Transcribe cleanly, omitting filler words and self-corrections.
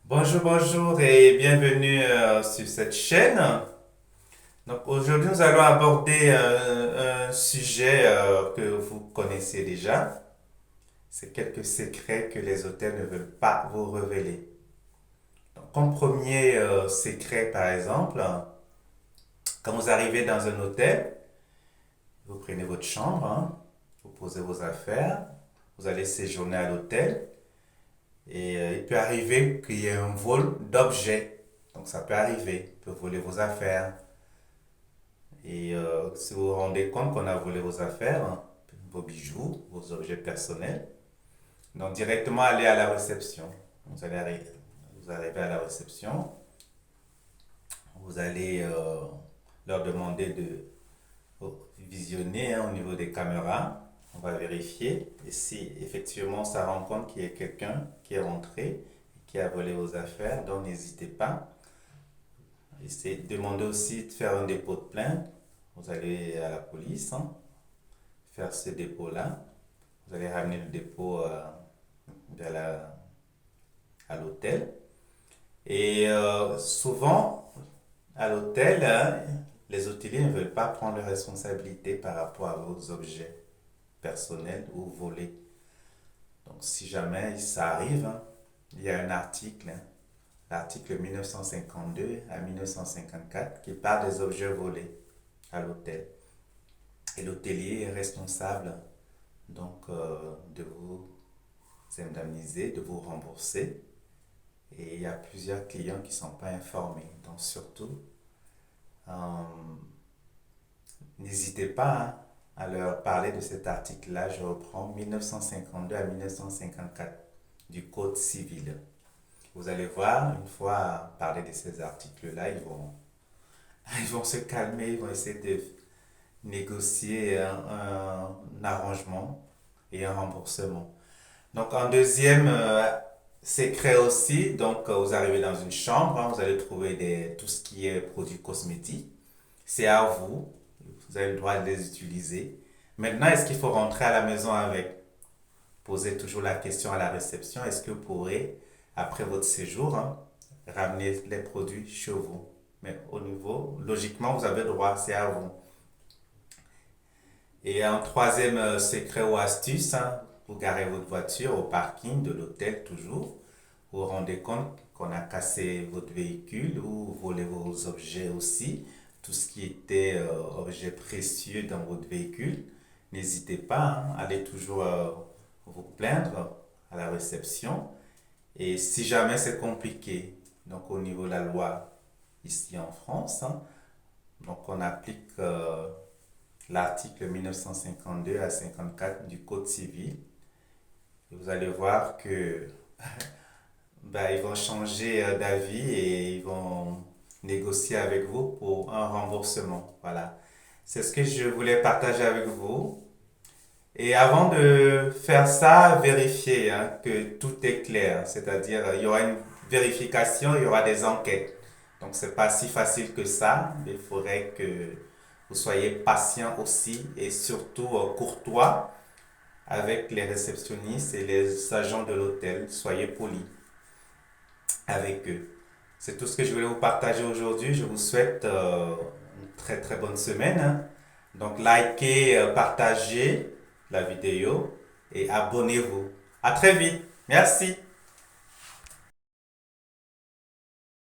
Bonjour, bonjour et bienvenue sur cette chaîne. Donc aujourd'hui nous allons aborder un sujet que vous connaissez déjà. C'est quelques secrets que les hôtels ne veulent pas vous révéler. Donc, comme premier secret par exemple, quand vous arrivez dans un hôtel, vous prenez votre chambre, hein, vous posez vos affaires, vous allez séjourner à l'hôtel. Et il peut arriver qu'il y ait un vol d'objets. Donc ça peut arriver. Il peut voler vos affaires. Et si vous vous rendez compte qu'on a volé vos affaires, hein, vos bijoux, vos objets personnels, donc directement aller à la réception. Vous arrivez à la réception, vous allez leur demander de visionner hein, au niveau des caméras. On va vérifier. Et si effectivement ça rend compte qu'il y a quelqu'un qui est rentré et qui a volé vos affaires, donc n'hésitez pas. Essayez de demander aussi de faire un dépôt de plainte. Vous allez à la police, hein, faire ce dépôt-là. Vous allez ramener le dépôt vers à l'hôtel. Et souvent, à l'hôtel, hein, les hôteliers ne veulent pas prendre de responsabilité par rapport à vos objets personnels ou volés. Donc, si jamais ça arrive, hein, il y a un article, hein, l'article 1952 à 1954, qui parle des objets volés à l'hôtel. Et l'hôtelier est responsable donc de vous indemniser, de vous rembourser. Et il y a plusieurs clients qui ne sont pas informés. Donc surtout, euh, n'hésitez pas hein, à leur parler de cet article-là. Je reprends 1952 à 1954 du Code civil. Vous allez voir, une fois parler de ces articles-là, ils vont se calmer, ils vont essayer de négocier un arrangement et un remboursement. Donc, en deuxième secret aussi, donc vous arrivez dans une chambre, hein, vous allez trouver tout ce qui est produits cosmétiques. C'est à vous, vous avez le droit de les utiliser. Maintenant, est-ce qu'il faut rentrer à la maison avec? Posez toujours la question à la réception, est-ce que vous pourrez, après votre séjour, hein, ramener les produits chez vous? Mais au niveau, logiquement, vous avez le droit, c'est à vous. Et un troisième secret ou astuce, hein, vous garez votre voiture au parking de l'hôtel toujours. Vous vous rendez compte qu'on a cassé votre véhicule ou volé vos objets aussi, tout ce qui était objet précieux dans votre véhicule. N'hésitez pas, hein, allez toujours vous plaindre à la réception. Et si jamais c'est compliqué, donc au niveau de la loi ici en France, hein, donc on applique l'article 1952 à 54 du Code civil. Et vous allez voir que ben, ils vont changer d'avis et ils vont négocier avec vous pour un remboursement. Voilà. C'est ce que je voulais partager avec vous. Et avant de faire ça, vérifiez hein, que tout est clair. C'est-à-dire, il y aura une vérification, il y aura des enquêtes. Donc, c'est pas si facile que ça. Il faudrait que vous soyez patient aussi et surtout courtois avec les réceptionnistes et les agents de l'hôtel. Soyez polis avec eux. C'est tout ce que je voulais vous partager aujourd'hui. Je vous souhaite une très très bonne semaine, hein. Donc likez, partagez la vidéo et abonnez-vous. À très vite. Merci.